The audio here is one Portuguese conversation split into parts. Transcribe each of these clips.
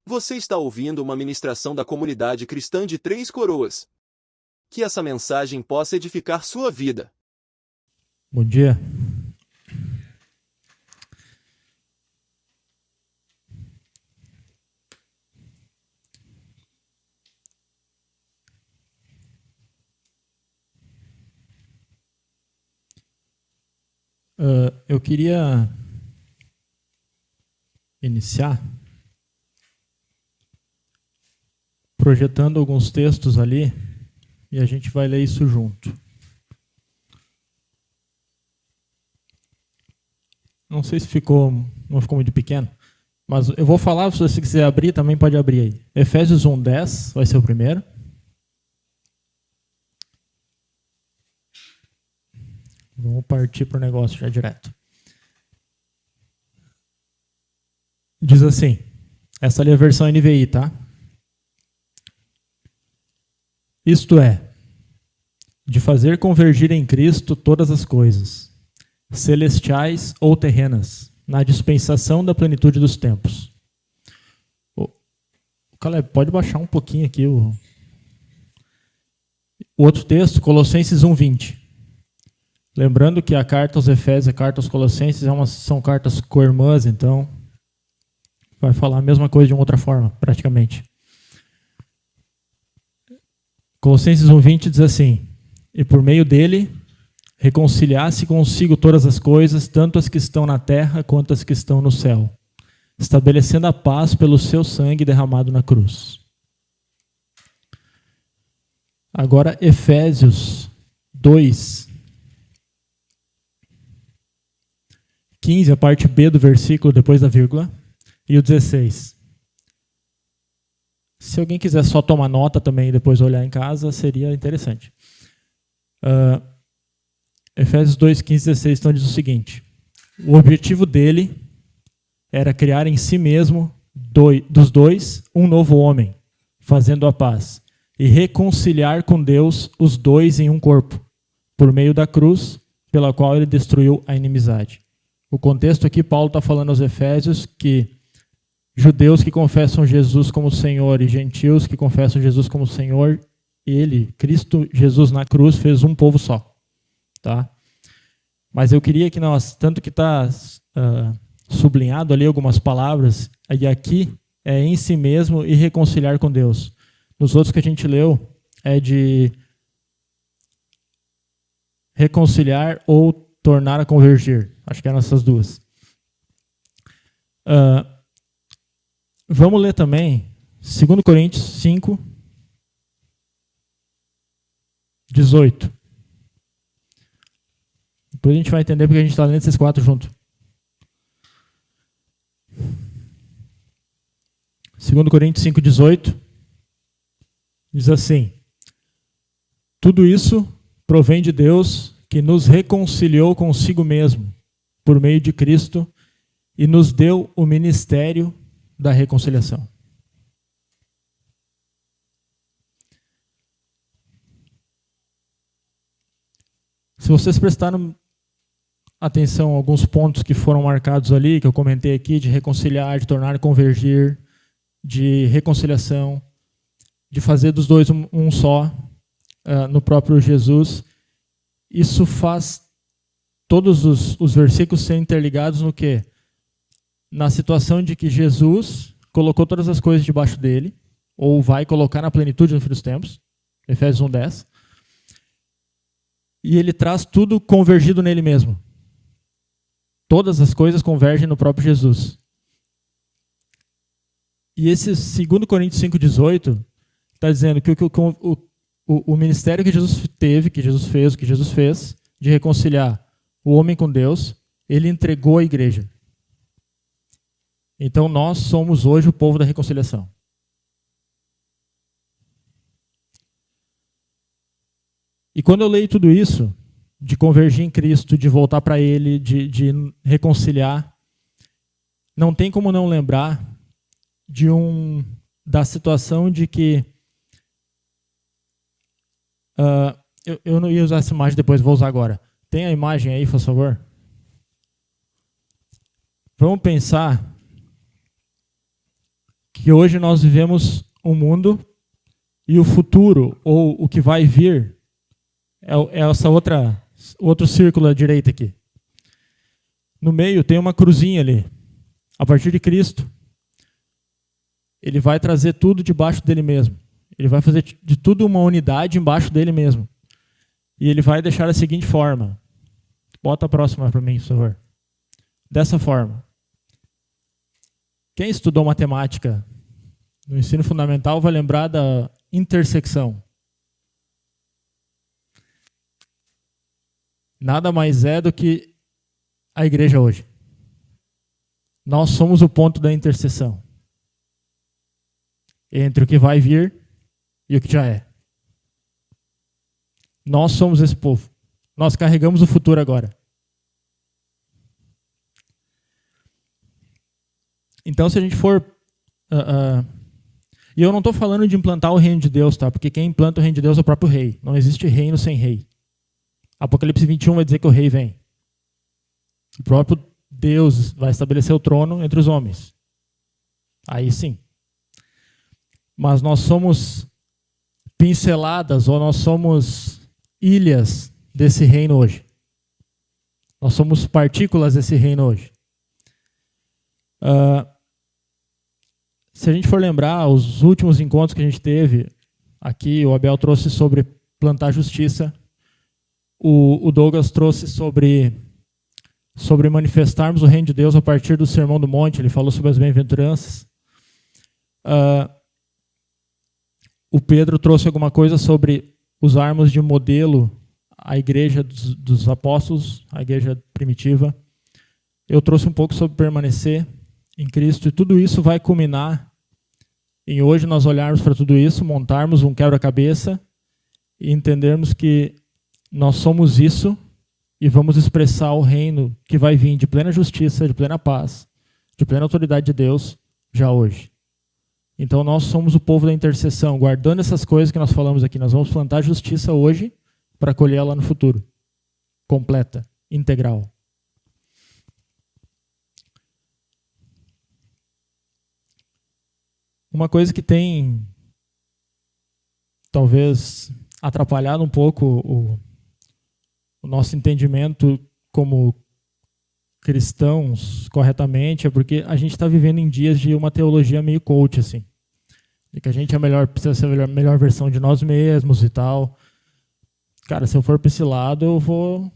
Você está ouvindo uma ministração da comunidade cristã de Três Coroas. Que essa mensagem possa edificar sua vida. Bom dia. Eu queria iniciar projetando alguns textos ali e a gente vai ler isso junto. Não sei se não ficou muito pequeno, mas eu vou falar, se você quiser abrir, também pode abrir aí. Efésios 1:10 vai ser o primeiro. Vamos partir para o negócio já direto. Diz assim, essa ali é a versão NVI, tá? Isto é, de fazer convergir em Cristo todas as coisas, celestiais ou terrenas, na dispensação da plenitude dos tempos. Caleb, pode baixar um pouquinho aqui o outro texto, Colossenses 1:20. Lembrando que a carta aos Efésios e a carta aos Colossenses são cartas co-irmãs, então vai falar a mesma coisa de uma outra forma, praticamente. Colossenses 1:20 diz assim, e por meio dele reconciliasse consigo todas as coisas, tanto as que estão na terra quanto as que estão no céu, estabelecendo a paz pelo seu sangue derramado na cruz. Agora, Efésios 2:15, a parte B do versículo, depois da vírgula, e o 16. Se alguém quiser só tomar nota também e depois olhar em casa, seria interessante. Efésios 2:15 e 16 então diz o seguinte, o objetivo dele era criar em si mesmo, dos dois, um novo homem, fazendo a paz, e reconciliar com Deus os dois em um corpo, por meio da cruz, pela qual ele destruiu a inimizade. O contexto aqui, Paulo está falando aos Efésios que judeus que confessam Jesus como Senhor e gentios que confessam Jesus como Senhor, ele, Cristo Jesus na cruz, fez um povo só. Tá? Mas eu queria que nós, tanto que está sublinhado ali algumas palavras, e aqui é em si mesmo e reconciliar com Deus. Nos outros que a gente leu, é de reconciliar ou tornar a convergir. Acho que eram essas duas. Vamos ler também 2 Coríntios 5:18. Depois a gente vai entender porque a gente está lendo esses quatro juntos. 2 Coríntios 5:18 diz assim, tudo isso provém de Deus que nos reconciliou consigo mesmo por meio de Cristo e nos deu o ministério da reconciliação. Se vocês prestaram atenção a alguns pontos que foram marcados ali, que eu comentei aqui, de reconciliar, de tornar a convergir, de reconciliação, de fazer dos dois um só, no próprio Jesus, isso faz todos os versículos serem interligados no quê? Na situação de que Jesus colocou todas as coisas debaixo dele, ou vai colocar na plenitude no fim dos tempos, Efésios 1:10, e ele traz tudo convergido nele mesmo. Todas as coisas convergem no próprio Jesus. E esse 2 Coríntios 5:18 está dizendo que o ministério que Jesus teve, que Jesus fez, o que Jesus fez, de reconciliar o homem com Deus, ele entregou à igreja. Então nós somos hoje o povo da reconciliação. E quando eu leio tudo isso, de convergir em Cristo, de voltar para Ele, de reconciliar, não tem como não lembrar da situação de que eu não ia usar essa imagem depois, vou usar agora. Tem a imagem aí, por favor? Vamos pensar que hoje nós vivemos um mundo e o futuro, ou o que vai vir, é essa outro círculo à direita aqui. No meio tem uma cruzinha ali. A partir de Cristo, ele vai trazer tudo debaixo dele mesmo. Ele vai fazer de tudo uma unidade embaixo dele mesmo. E ele vai deixar da seguinte forma. Bota a próxima para mim, por favor. Dessa forma. Quem estudou matemática no ensino fundamental vai lembrar da intersecção. Nada mais é do que a igreja hoje. Nós somos o ponto da interseção entre o que vai vir e o que já é. Nós somos esse povo. Nós carregamos o futuro agora. Então, se a gente for... E eu não estou falando de implantar o reino de Deus, tá? Porque quem implanta o reino de Deus é o próprio rei. Não existe reino sem rei. Apocalipse 21 vai dizer que o rei vem. O próprio Deus vai estabelecer o trono entre os homens. Aí sim. Mas nós somos pinceladas, ou nós somos ilhas desse reino hoje. Nós somos partículas desse reino hoje. Se a gente for lembrar, os últimos encontros que a gente teve, aqui o Abel trouxe sobre plantar justiça, o Douglas trouxe sobre manifestarmos o reino de Deus a partir do Sermão do Monte, ele falou sobre as bem-aventuranças. O Pedro trouxe alguma coisa sobre usarmos de modelo a igreja dos apóstolos, a igreja primitiva. Eu trouxe um pouco sobre permanecer em Cristo, e tudo isso vai culminar em hoje nós olharmos para tudo isso, montarmos um quebra-cabeça e entendermos que nós somos isso e vamos expressar o reino que vai vir de plena justiça, de plena paz, de plena autoridade de Deus, já hoje. Então nós somos o povo da intercessão, guardando essas coisas que nós falamos aqui. Nós vamos plantar justiça hoje para colher ela no futuro. Completa, integral. Uma coisa que tem, talvez, atrapalhado um pouco o nosso entendimento como cristãos corretamente é porque a gente está vivendo em dias de uma teologia meio coach, assim. De que a gente precisa ser a melhor versão de nós mesmos e tal. Cara, se eu for para esse lado, eu vou...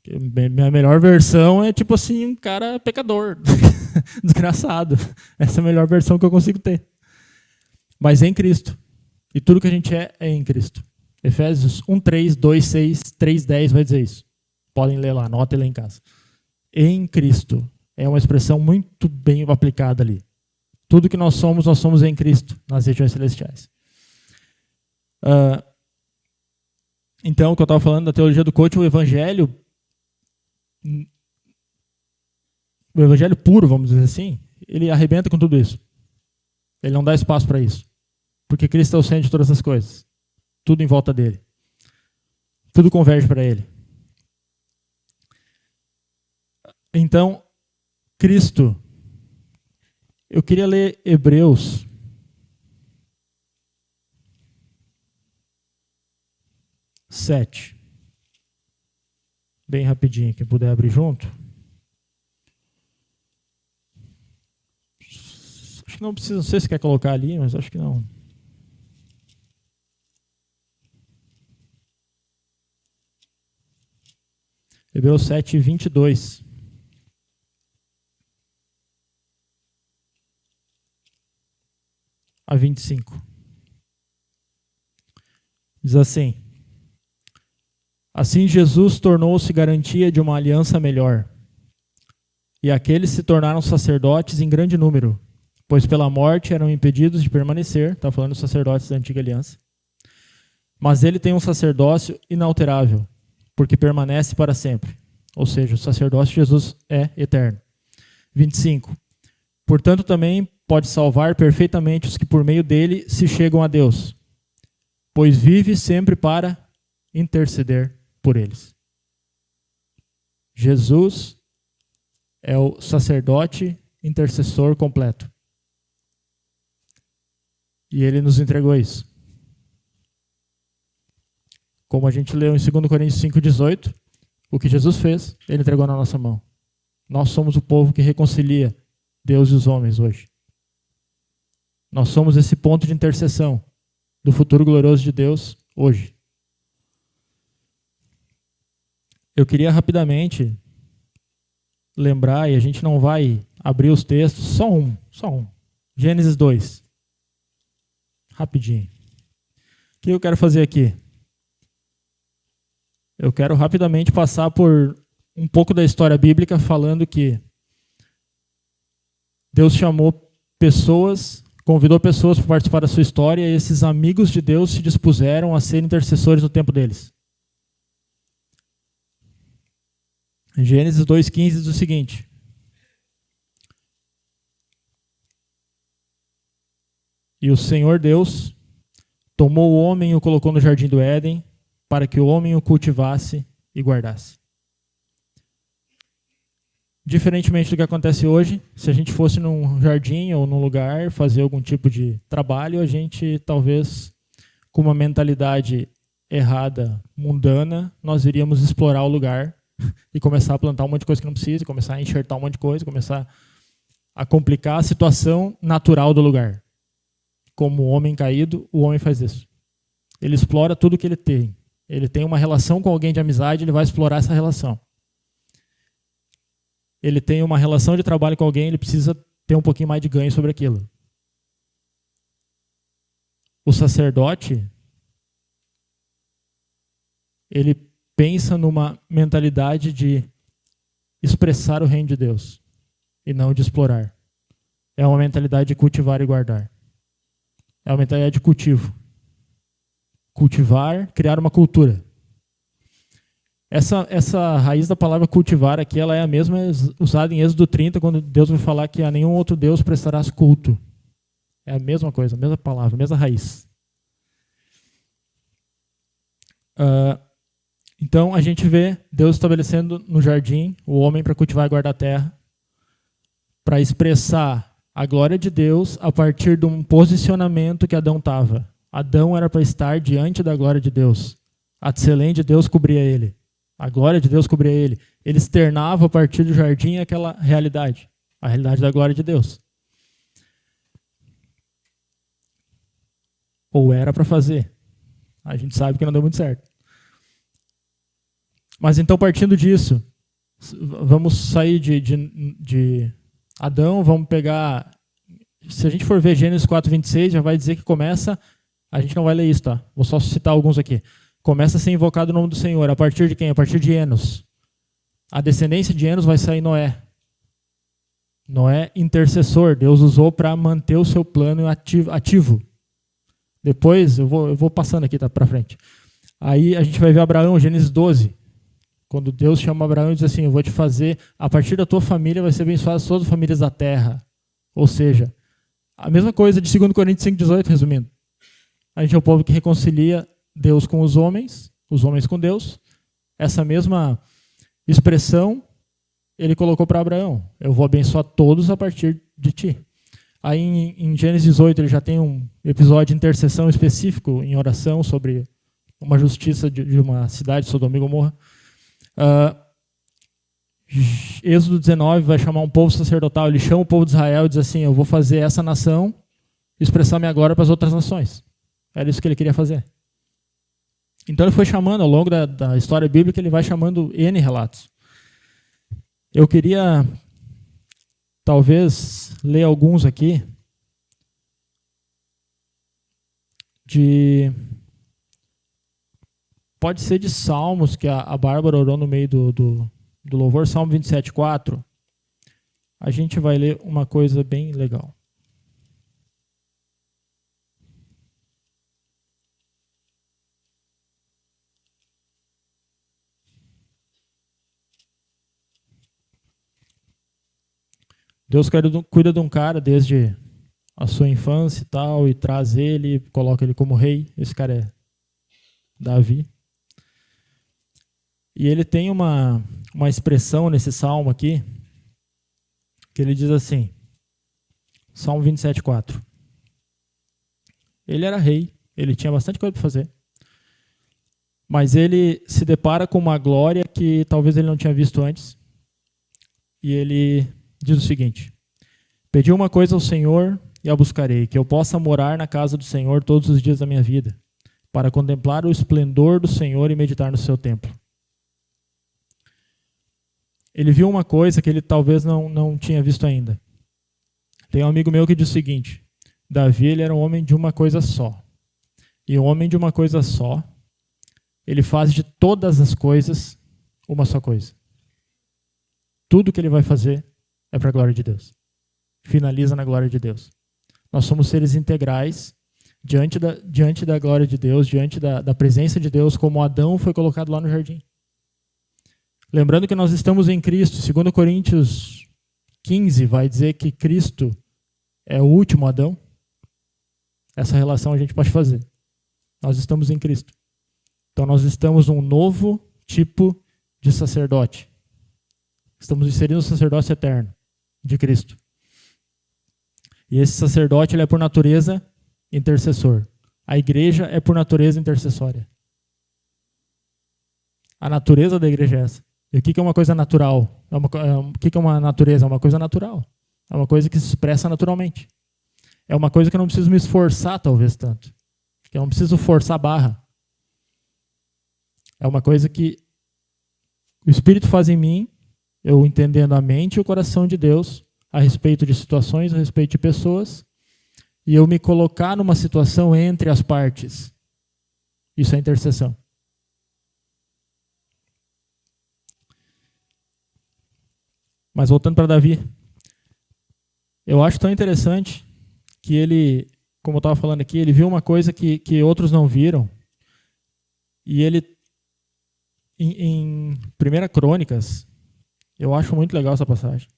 Minha melhor versão é tipo assim, um cara pecador, desgraçado. Essa é a melhor versão que eu consigo ter. Mas em Cristo. E tudo que a gente é em Cristo. Efésios 1:3, 2:6, 3:10 vai dizer isso. Podem ler lá, anotem lá em casa. Em Cristo. É uma expressão muito bem aplicada ali. Tudo que nós somos em Cristo, nas regiões celestiais. Então, o que eu estava falando da teologia do coach, o evangelho puro, vamos dizer assim, ele arrebenta com tudo isso. Ele não dá espaço para isso. Porque Cristo é o centro de todas as coisas. Tudo em volta dele. Tudo converge para ele. Então, Cristo. Eu queria ler Hebreus 7. Bem rapidinho, quem puder abrir junto. Acho que não precisa, não sei se quer colocar ali, mas acho que não. Hebreus 7, 22. A 25. Diz assim: Assim Jesus tornou-se garantia de uma aliança melhor, e aqueles se tornaram sacerdotes em grande número, pois pela morte eram impedidos de permanecer, está falando dos sacerdotes da antiga aliança, mas ele tem um sacerdócio inalterável, porque permanece para sempre. Ou seja, o sacerdócio de Jesus é eterno. 25. Portanto, também pode salvar perfeitamente os que por meio dele se chegam a Deus, pois vive sempre para interceder por eles. Jesus é o sacerdote intercessor completo. E ele nos entregou isso. Como a gente leu em 2 Coríntios 5,18, o que Jesus fez, ele entregou na nossa mão. Nós somos o povo que reconcilia Deus e os homens hoje. Nós somos esse ponto de intercessão do futuro glorioso de Deus hoje. Eu queria rapidamente lembrar, e a gente não vai abrir os textos, só um. Gênesis 2. Rapidinho. O que eu quero fazer aqui? Eu quero rapidamente passar por um pouco da história bíblica, falando que Deus chamou pessoas, convidou pessoas para participar da sua história, e esses amigos de Deus se dispuseram a ser intercessores no tempo deles. Gênesis 2,15 diz o seguinte: E o Senhor Deus tomou o homem e o colocou no jardim do Éden, para que o homem o cultivasse e guardasse. Diferentemente do que acontece hoje, se a gente fosse num jardim ou num lugar fazer algum tipo de trabalho, a gente talvez, com uma mentalidade errada, mundana, nós iríamos explorar o lugar e começar a plantar um monte de coisa que não precisa, começar a enxertar um monte de coisa, começar a complicar a situação natural do lugar. Como o homem caído, o homem faz isso. Ele explora tudo que ele tem. Ele tem uma relação com alguém de amizade, ele vai explorar essa relação. Ele tem uma relação de trabalho com alguém, ele precisa ter um pouquinho mais de ganho sobre aquilo. O sacerdote, ele pensa numa mentalidade de expressar o reino de Deus e não de explorar. É uma mentalidade de cultivar e guardar. É uma mentalidade de cultivo. Cultivar, criar uma cultura. Essa raiz da palavra cultivar aqui, ela é a mesma usada em Êxodo 30, quando Deus vai falar que a nenhum outro Deus prestarás culto. É a mesma coisa, a mesma palavra, a mesma raiz. Então a gente vê Deus estabelecendo no jardim o homem para cultivar e guardar a terra, para expressar a glória de Deus a partir de um posicionamento que Adão estava. Adão era para estar diante da glória de Deus. A tselém de Deus cobria ele. A glória de Deus cobria ele. Ele externava a partir do jardim aquela realidade. A realidade da glória de Deus. Ou era para fazer. A gente sabe que não deu muito certo. Mas então, partindo disso, vamos sair de Adão, vamos pegar... Se a gente for ver Gênesis 4:26, já vai dizer que começa... A gente não vai ler isso, tá? Vou só citar alguns aqui. Começa a ser invocado o nome do Senhor. A partir de quem? A partir de Enos. A descendência de Enos vai sair Noé. Noé, intercessor. Deus usou para manter o seu plano ativo. Depois, eu vou passando aqui, tá, para frente. Aí a gente vai ver Abraão, Gênesis 12. Quando Deus chama Abraão e diz assim, eu vou te fazer, a partir da tua família vai ser abençoada todas as famílias da terra. Ou seja, a mesma coisa de 2 Coríntios 5,18, resumindo. A gente é o povo que reconcilia Deus com os homens com Deus. Essa mesma expressão ele colocou para Abraão. Eu vou abençoar todos a partir de ti. Aí em Gênesis 8 ele já tem um episódio de intercessão específico em oração sobre uma justiça de uma cidade, Sodoma e Gomorra. Êxodo 19 vai chamar um povo sacerdotal. Ele chama o povo de Israel e diz assim, eu vou fazer essa nação expressar minha glória para as outras nações. Era isso que ele queria fazer. Então ele foi chamando, ao longo da história bíblica, ele vai chamando N relatos. Eu queria, talvez, ler alguns aqui, pode ser de Salmos, que a Bárbara orou no meio do louvor, Salmo 27:4. A gente vai ler uma coisa bem legal. Deus cuida de um cara desde a sua infância e tal, e traz ele, coloca ele como rei. Esse cara é Davi. E ele tem uma expressão nesse salmo aqui, que ele diz assim, Salmo 27:4. Ele era rei, ele tinha bastante coisa para fazer, mas ele se depara com uma glória que talvez ele não tinha visto antes, e ele diz o seguinte: pedi uma coisa ao Senhor e a buscarei, que eu possa morar na casa do Senhor todos os dias da minha vida, para contemplar o esplendor do Senhor e meditar no seu templo. Ele viu uma coisa que ele talvez não tinha visto ainda. Tem um amigo meu que diz o seguinte: Davi, ele era um homem de uma coisa só. E um homem de uma coisa só, ele faz de todas as coisas uma só coisa. Tudo que ele vai fazer é para a glória de Deus. Finaliza na glória de Deus. Nós somos seres integrais diante da glória de Deus, diante da presença de Deus, como Adão foi colocado lá no jardim. Lembrando que nós estamos em Cristo. 2 Coríntios 15 vai dizer que Cristo é o último Adão. Essa relação a gente pode fazer. Nós estamos em Cristo. Então nós estamos num novo tipo de sacerdote. Estamos inserindo o sacerdócio eterno de Cristo. E esse sacerdote ele é por natureza intercessor. A igreja é por natureza intercessória. A natureza da igreja é essa. E o que é uma coisa natural? O que é uma natureza? É uma coisa natural. É uma coisa que se expressa naturalmente. É uma coisa que eu não preciso me esforçar, talvez, tanto. Que eu não preciso forçar a barra. É uma coisa que o Espírito faz em mim, eu entendendo a mente e o coração de Deus a respeito de situações, a respeito de pessoas, e eu me colocar numa situação entre as partes. Isso é intercessão. Mas voltando para Davi, eu acho tão interessante que ele, como eu estava falando aqui, ele viu uma coisa que outros não viram. E ele, em 1 Crônicas, eu acho muito legal essa passagem.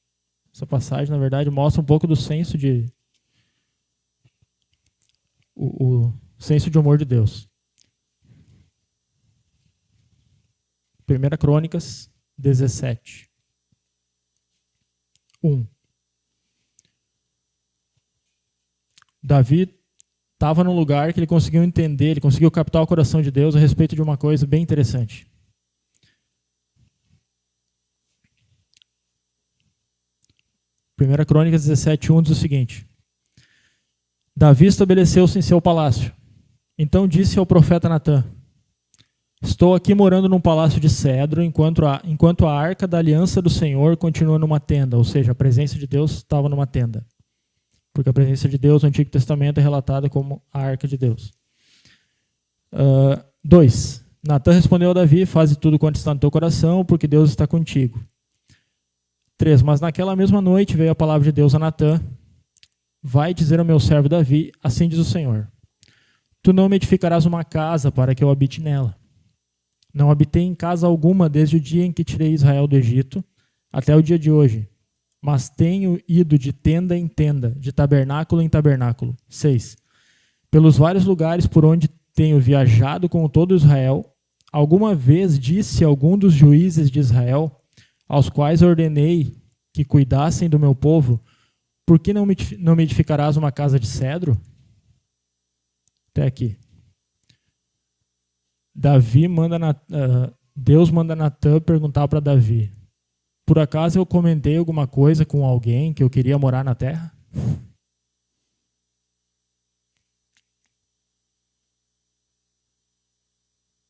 Essa passagem, na verdade, mostra um pouco do senso de... o senso de humor de Deus. 1 Crônicas 17. 1. Davi estava num lugar que ele conseguiu entender, ele conseguiu captar o coração de Deus a respeito de uma coisa bem interessante. Primeira Crônicas 17:1 diz o seguinte: Davi estabeleceu-se em seu palácio. Então disse ao profeta Natã: estou aqui morando num palácio de cedro, enquanto a arca da aliança do Senhor continua numa tenda. Ou seja, a presença de Deus estava numa tenda. Porque a presença de Deus no Antigo Testamento é relatada como a arca de Deus. 2. Natã respondeu a Davi: faze tudo quanto está no teu coração, porque Deus está contigo. 3. Mas naquela mesma noite veio a palavra de Deus a Natã: vai dizer ao meu servo Davi, assim diz o Senhor: tu não me edificarás uma casa para que eu habite nela. Não habitei em casa alguma desde o dia em que tirei Israel do Egito até o dia de hoje, mas tenho ido de tenda em tenda, de tabernáculo em tabernáculo. 6. Pelos vários lugares por onde tenho viajado com todo Israel, alguma vez disse algum dos juízes de Israel, aos quais ordenei que cuidassem do meu povo: por que não me edificarás uma casa de cedro? Até aqui. Deus manda Natã perguntar para Davi: por acaso eu comentei alguma coisa com alguém que eu queria morar na terra?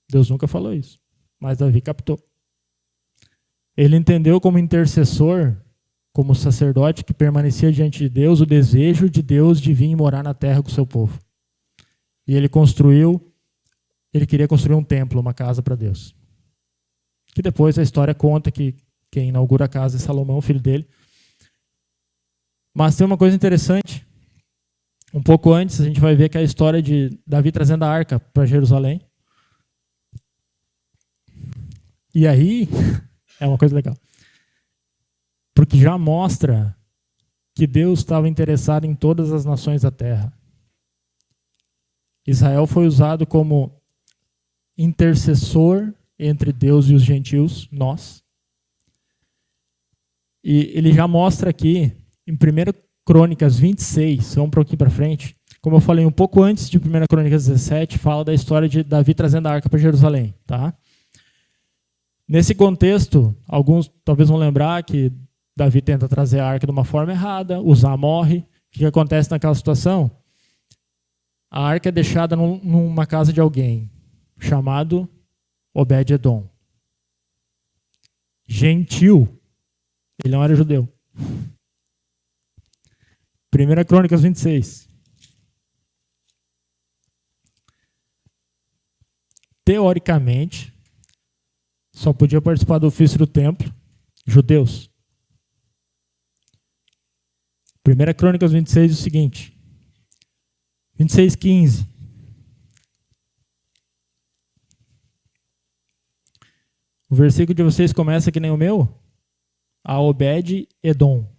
Deus nunca falou isso, mas Davi captou. Ele entendeu como intercessor, como sacerdote que permanecia diante de Deus, o desejo de Deus de vir morar na terra com o seu povo. E ele queria construir um templo, uma casa para Deus. Que depois a história conta que quem inaugura a casa é Salomão, filho dele. Mas tem uma coisa interessante. Um pouco antes, a gente vai ver que é a história de Davi trazendo a arca para Jerusalém. E aí, é uma coisa legal. Porque já mostra que Deus estava interessado em todas as nações da terra. Israel foi usado como intercessor entre Deus e os gentios, nós. E ele já mostra aqui, em 1 Crônicas 26, vamos um pouquinho para frente, como eu falei um pouco antes de 1 Crônicas 17, fala da história de Davi trazendo a arca para Jerusalém. Tá? Nesse contexto, alguns talvez vão lembrar que Davi tenta trazer a arca de uma forma errada, Uzá morre. O que acontece naquela situação? A arca é deixada numa casa de alguém, chamado Obed-Edom. Gentil. Ele não era judeu. 1 Crônicas 26. Teoricamente, só podia participar do ofício do templo judeus. 1 Crônicas 26 diz o seguinte. 26:15. O versículo de vocês começa que nem o meu. A Obed-Edom.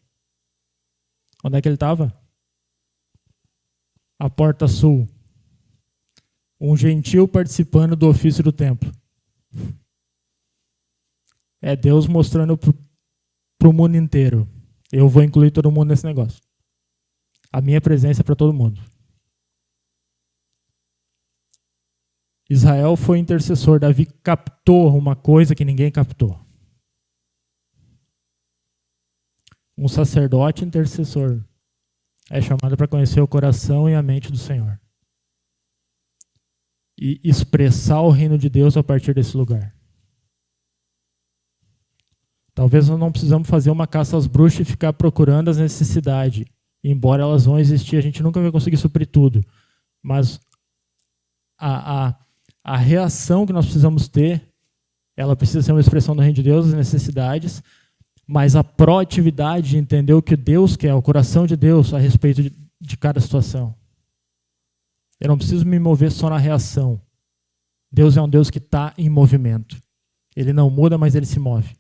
Onde é que ele estava? A porta sul. Um gentil participando do ofício do templo. É Deus mostrando para o mundo inteiro. Eu vou incluir todo mundo nesse negócio. A minha presença é para todo mundo. Israel foi intercessor. Davi captou uma coisa que ninguém captou. Um sacerdote intercessor é chamado para conhecer o coração e a mente do Senhor. E expressar o reino de Deus a partir desse lugar. Talvez nós não precisamos fazer uma caça às bruxas e ficar procurando as necessidades. Embora elas vão existir, a gente nunca vai conseguir suprir tudo. Mas a reação que nós precisamos ter, ela precisa ser uma expressão do reino de Deus, as necessidades, mas a proatividade de entender o que Deus quer, o coração de Deus a respeito de cada situação. Eu não preciso me mover só na reação. Deus é um Deus que está em movimento. Ele não muda, mas ele se move.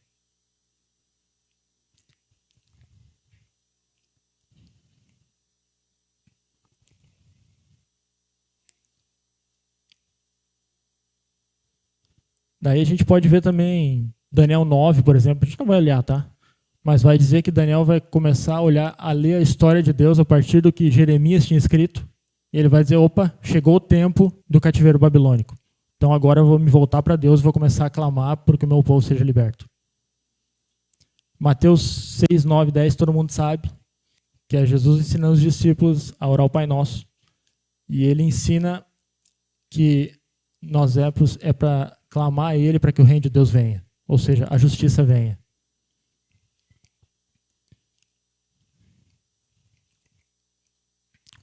Daí a gente pode ver também Daniel 9, por exemplo. A gente não vai olhar, tá? Mas vai dizer que Daniel vai começar a olhar, a ler a história de Deus a partir do que Jeremias tinha escrito. E ele vai dizer, opa, chegou o tempo do cativeiro babilônico. Então agora eu vou me voltar para Deus e vou começar a clamar para que o meu povo seja liberto. Mateus 6, 9, 10, todo mundo sabe que é Jesus ensinando os discípulos a orar o Pai Nosso. E ele ensina que nós é para clamar a Ele para que o reino de Deus venha. Ou seja, a justiça venha.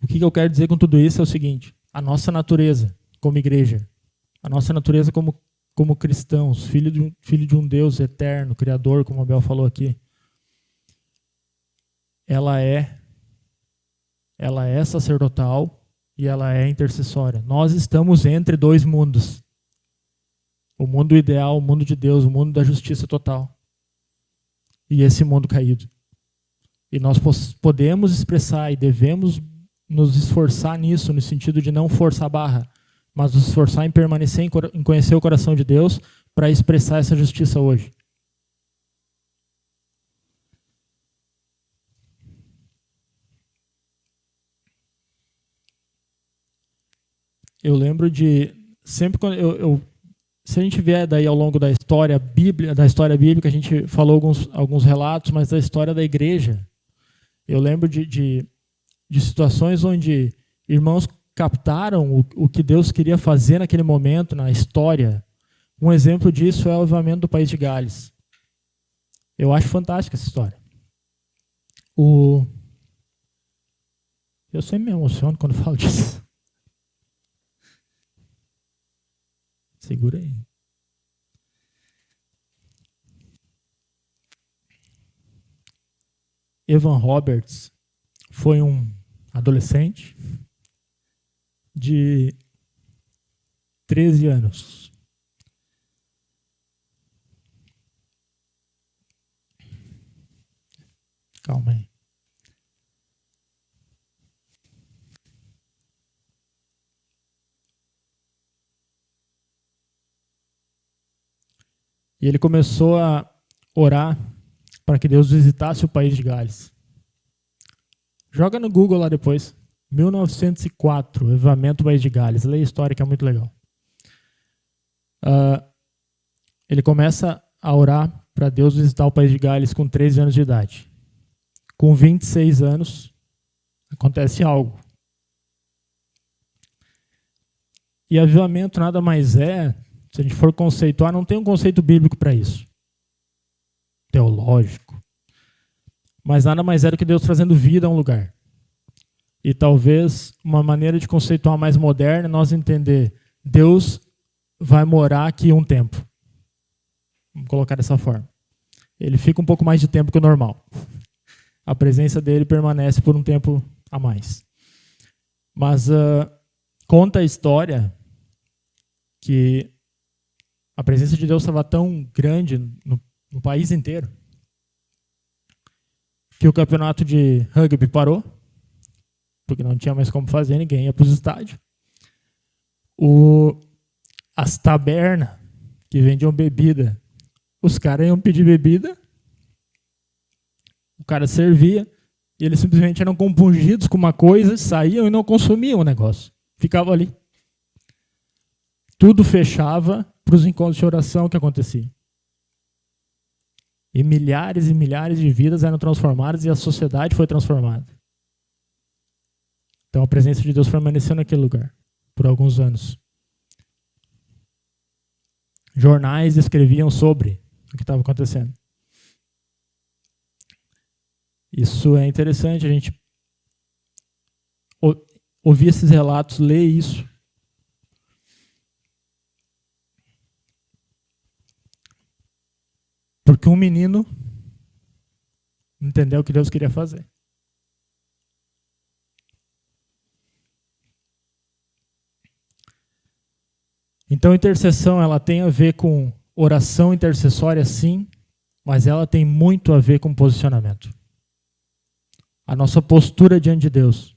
O que eu quero dizer com tudo isso é o seguinte. A nossa natureza como igreja, a nossa natureza como cristãos, filho de um Deus eterno, Criador, como a Abel falou aqui, ela é sacerdotal e ela é intercessória. Nós estamos entre dois mundos. O mundo ideal, o mundo de Deus, o mundo da justiça total. E esse mundo caído. E nós podemos expressar e devemos nos esforçar nisso, no sentido de não forçar a barra, mas nos esforçar em permanecer, em conhecer o coração de Deus para expressar essa justiça hoje. Eu lembro de sempre quando se a gente vier daí ao longo da história bíblica, a gente falou alguns relatos, mas da história da igreja, eu lembro de situações onde irmãos captaram o que Deus queria fazer naquele momento, na história. Um exemplo disso é o avivamento do país de Gales. Eu acho fantástica essa história. Eu sempre me emociono quando falo disso. Segura aí. Evan Roberts foi um adolescente de 13 anos. Calma aí. E ele começou a orar para que Deus visitasse o país de Gales. Joga no Google lá depois. 1904, avivamento do país de Gales. Leia a história que é muito legal. Ele começa a orar para Deus visitar o país de Gales com 13 anos de idade. Com 26 anos, acontece algo. E avivamento nada mais é, se a gente for conceituar, não tem um conceito bíblico para isso. Teológico. Mas nada mais é do que Deus trazendo vida a um lugar. E talvez uma maneira de conceituar mais moderna é nós entender, Deus vai morar aqui um tempo. Vamos colocar dessa forma. Ele fica um pouco mais de tempo que o normal. A presença dele permanece por um tempo a mais. Mas conta a história que a presença de Deus estava tão grande no país inteiro que o campeonato de rugby parou, porque não tinha mais como fazer, ninguém ia para os estádios. As tabernas que vendiam bebida, os caras iam pedir bebida, o cara servia, e eles simplesmente eram compungidos com uma coisa, saíam e não consumiam o negócio. Ficava ali. Tudo fechava para os encontros de oração que aconteciam. E milhares de vidas eram transformadas e a sociedade foi transformada. Então a presença de Deus permaneceu naquele lugar por alguns anos. Jornais escreviam sobre o que estava acontecendo. Isso é interessante, a gente ouvir esses relatos, ler isso. Porque um menino entendeu o que Deus queria fazer. Então, a intercessão ela tem a ver com oração intercessória, sim, mas ela tem muito a ver com posicionamento. A nossa postura diante de Deus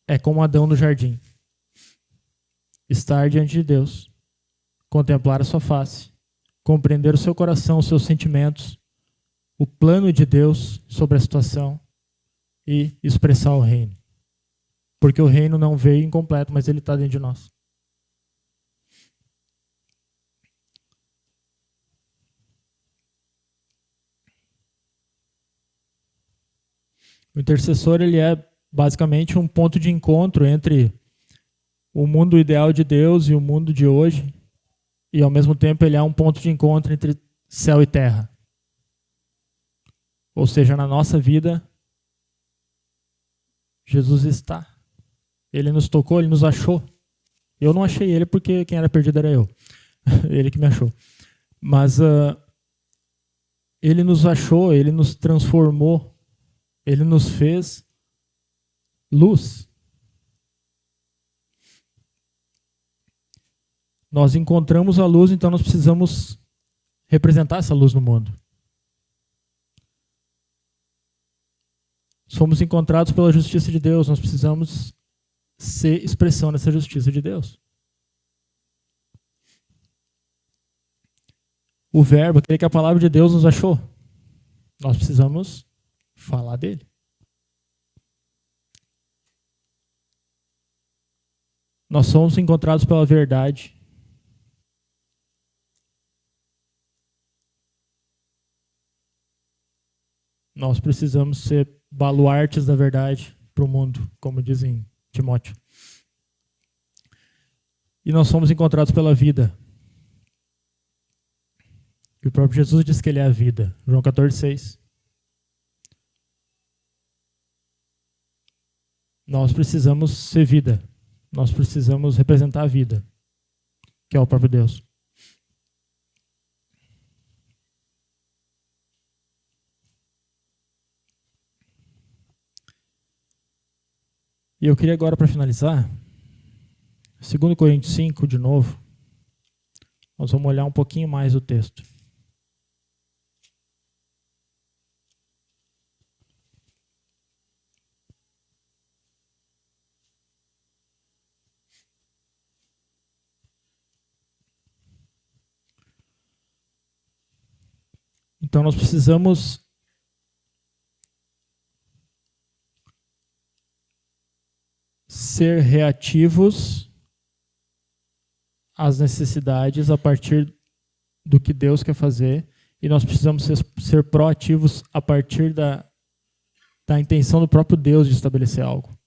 é como Adão no jardim. Estar diante de Deus, contemplar a sua face, compreender o seu coração, os seus sentimentos, o plano de Deus sobre a situação e expressar o reino. Porque o reino não veio incompleto, mas ele está dentro de nós. O intercessor ele é basicamente um ponto de encontro entre o mundo ideal de Deus e o mundo de hoje, e ao mesmo tempo ele é um ponto de encontro entre céu e terra. Ou seja, na nossa vida, Jesus está. Ele nos tocou, ele nos achou. Eu não achei ele porque quem era perdido era eu. Ele que me achou. Mas ele nos achou, ele nos transformou, ele nos fez luz. Nós encontramos a luz, então nós precisamos representar essa luz no mundo. Somos encontrados pela justiça de Deus, nós precisamos ser expressão dessa justiça de Deus. O verbo, aquele que a palavra de Deus nos achou, nós precisamos falar dele. Nós somos encontrados pela verdade. Nós precisamos ser baluartes da verdade para o mundo, como dizem Timóteo. E nós somos encontrados pela vida. E o próprio Jesus diz que ele é a vida. João 14,6. Nós precisamos ser vida. Nós precisamos representar a vida, que é o próprio Deus. E eu queria agora, para finalizar, 2 Coríntios 5, de novo, nós vamos olhar um pouquinho mais o texto. Em Então nós precisamos ser reativos às necessidades a partir do que Deus quer fazer, e nós precisamos ser proativos a partir da intenção do próprio Deus de estabelecer algo,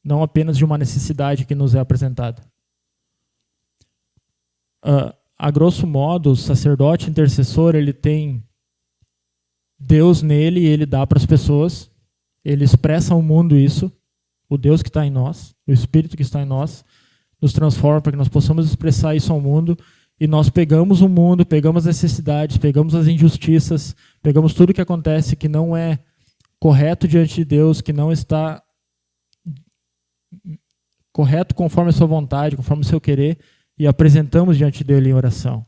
não apenas de uma necessidade que nos é apresentada. A grosso modo, o sacerdote intercessor, ele tem Deus nele e ele dá para as pessoas, ele expressa ao mundo isso, o Deus que está em nós, o Espírito que está em nós, nos transforma para que nós possamos expressar isso ao mundo, e nós pegamos o mundo, pegamos as necessidades, pegamos as injustiças, pegamos tudo que acontece que não é correto diante de Deus, que não está correto conforme a sua vontade, conforme o seu querer, e apresentamos diante dele em oração.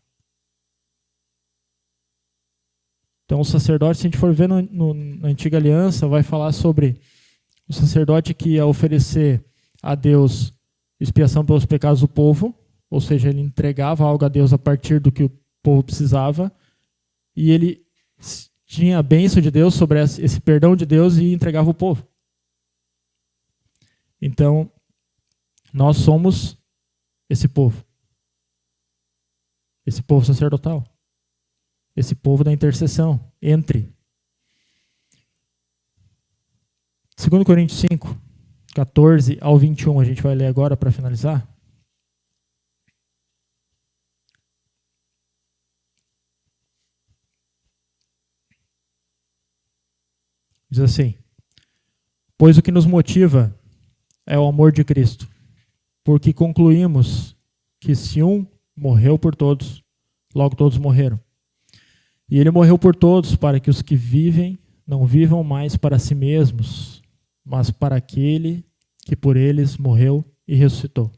Então o sacerdote, se a gente for ver na Antiga Aliança, vai falar sobre o sacerdote que ia oferecer a Deus expiação pelos pecados do povo, ou seja, ele entregava algo a Deus a partir do que o povo precisava, e ele tinha a bênção de Deus sobre esse perdão de Deus e entregava o povo. Então, nós somos esse povo sacerdotal, esse povo da intercessão entre. 2 Coríntios 5, 14 ao 21, a gente vai ler agora para finalizar. Diz assim: pois o que nos motiva é o amor de Cristo, porque concluímos que se um morreu por todos, logo todos morreram. E ele morreu por todos, para que os que vivem não vivam mais para si mesmos, mas para aquele que por eles morreu e ressuscitou.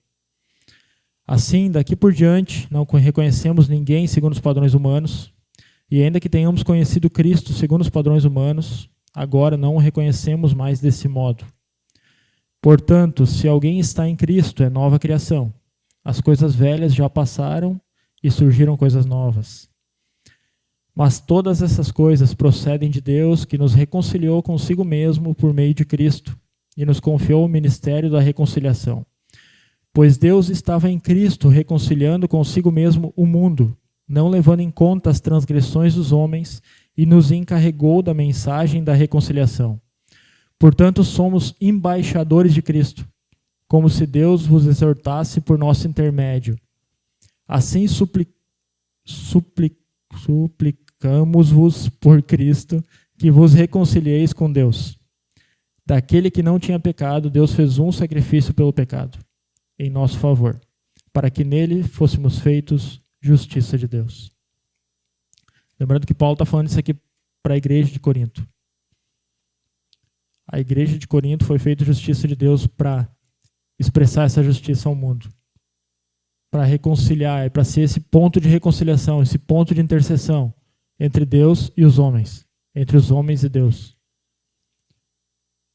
Assim, daqui por diante, não reconhecemos ninguém segundo os padrões humanos, e ainda que tenhamos conhecido Cristo segundo os padrões humanos, agora não o reconhecemos mais desse modo. Portanto, se alguém está em Cristo, é nova criação. As coisas velhas já passaram e surgiram coisas novas. Mas todas essas coisas procedem de Deus, que nos reconciliou consigo mesmo por meio de Cristo e nos confiou o ministério da reconciliação. Pois Deus estava em Cristo reconciliando consigo mesmo o mundo, não levando em conta as transgressões dos homens, e nos encarregou da mensagem da reconciliação. Portanto, somos embaixadores de Cristo, como se Deus vos exortasse por nosso intermédio. Assim suplicamos-vos por Cristo, que vos reconcilieis com Deus. Daquele que não tinha pecado, Deus fez um sacrifício pelo pecado, em nosso favor, para que nele fôssemos feitos justiça de Deus. Lembrando que Paulo está falando isso aqui para a igreja de Corinto. A igreja de Corinto foi feita justiça de Deus para expressar essa justiça ao mundo, para reconciliar, para ser esse ponto de reconciliação, esse ponto de intercessão entre Deus e os homens, entre os homens e Deus.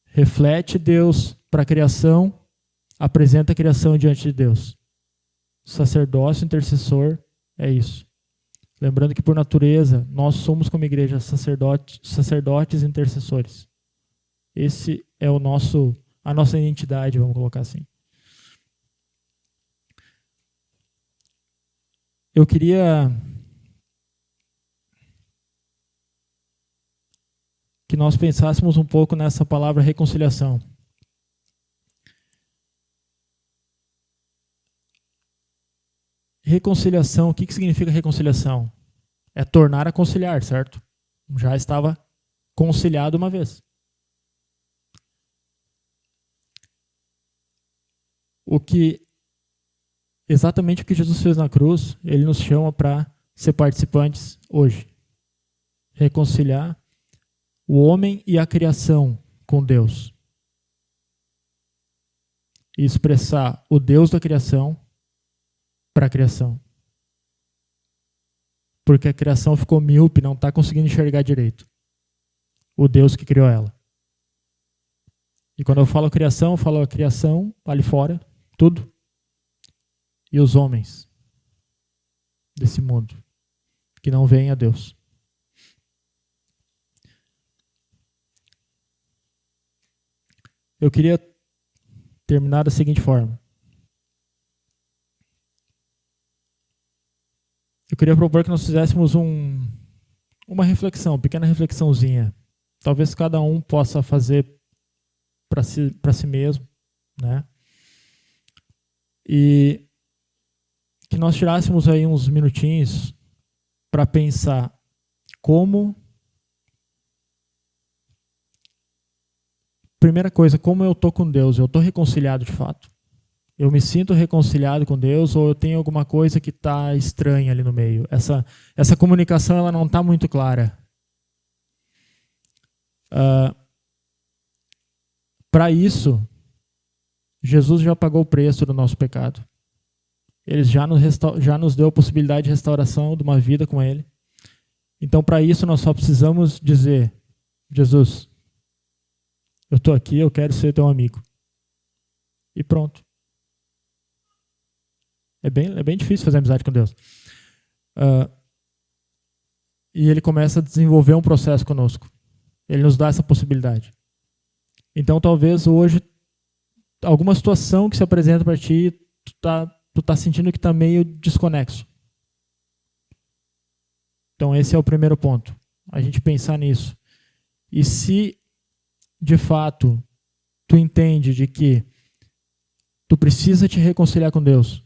Reflete Deus para a criação, apresenta a criação diante de Deus. O sacerdócio intercessor é isso. Lembrando que por natureza, nós somos como igreja sacerdotes intercessores. Esse é a nossa identidade, vamos colocar assim. Eu queria que nós pensássemos um pouco nessa palavra reconciliação. Reconciliação, o que significa reconciliação? É tornar a conciliar, certo? Já estava conciliado uma vez. Exatamente o que Jesus fez na cruz, ele nos chama para ser participantes hoje. Reconciliar o homem e a criação com Deus. E expressar o Deus da criação para a criação. Porque a criação ficou míope, não está conseguindo enxergar direito o Deus que criou ela. E quando eu falo criação, eu falo a criação ali fora, tudo. E os homens desse mundo, que não veem a Deus. eu queria terminar da seguinte forma. Eu queria propor que nós fizéssemos uma reflexão, uma pequena reflexãozinha. Talvez cada um possa fazer para si mesmo, né? E que nós tirássemos aí uns minutinhos para pensar primeira coisa, como eu estou com Deus? Eu estou reconciliado de fato? Eu me sinto reconciliado com Deus ou eu tenho alguma coisa que está estranha ali no meio? Essa comunicação ela não está muito clara. Para isso, Jesus já pagou o preço do nosso pecado. Ele já nos deu a possibilidade de restauração de uma vida com Ele. Então, para isso, nós só precisamos dizer, Jesus, eu estou aqui, eu quero ser teu amigo. E pronto. É bem difícil fazer amizade com Deus. E Ele começa a desenvolver um processo conosco. Ele nos dá essa possibilidade. Então, talvez hoje, alguma situação que se apresenta para ti, tu tá sentindo que está meio desconexo. Então, esse é o primeiro ponto. A gente pensar nisso. E se, de fato, tu entende de que tu precisa te reconciliar com Deus,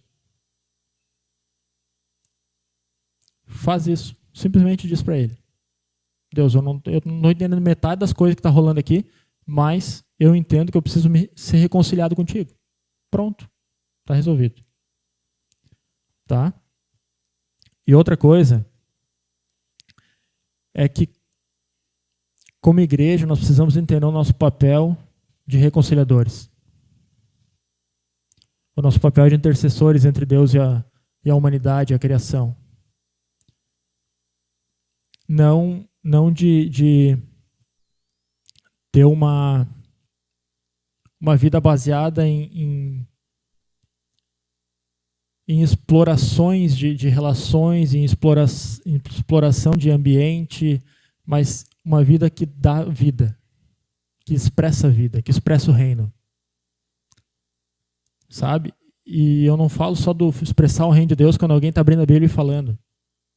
faz isso. Simplesmente diz para Ele. Deus, eu não estou entendendo metade das coisas que está rolando aqui, mas eu entendo que eu preciso ser reconciliado contigo. Pronto. Está resolvido. Tá? E outra coisa é que, como igreja, nós precisamos entender o nosso papel de reconciliadores. O nosso papel de intercessores entre Deus e a humanidade, a criação. Não de ter uma vida baseada em explorações de relações, em exploração de ambiente, mas uma vida que dá vida, que expressa a vida, que expressa o reino. Sabe? E eu não falo só do expressar o reino de Deus quando alguém está abrindo a Bíblia e falando.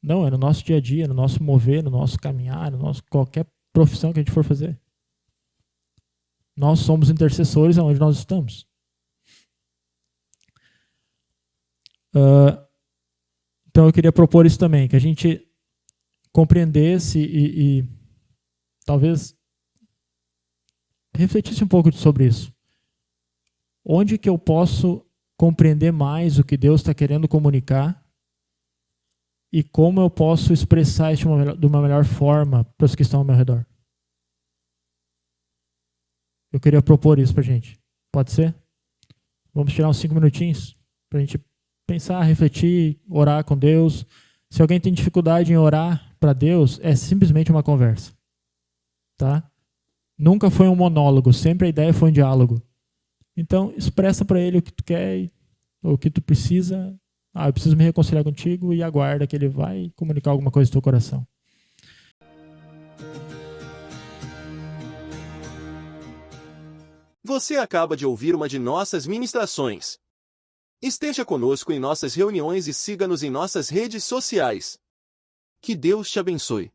Não, é no nosso dia a dia, no nosso mover, no nosso caminhar, no nosso qualquer profissão que a gente for fazer. Nós somos intercessores aonde nós estamos. Então eu queria propor isso também, que a gente compreendesse e talvez refletisse um pouco sobre isso. Onde que eu posso compreender mais o que Deus está querendo comunicar e como eu posso expressar isso de uma melhor forma para os que estão ao meu redor? Eu queria propor isso para a gente. Pode ser? Vamos tirar uns 5 minutinhos para a gente pensar, refletir, orar com Deus. Se alguém tem dificuldade em orar para Deus, é simplesmente uma conversa. Tá? Nunca foi um monólogo, sempre a ideia foi um diálogo. Então, expressa para Ele o que tu quer, ou o que tu precisa. Eu preciso me reconciliar contigo, e aguarda que Ele vai comunicar alguma coisa no teu coração. Você acaba de ouvir uma de nossas ministrações. Esteja conosco em nossas reuniões e siga-nos em nossas redes sociais. Que Deus te abençoe.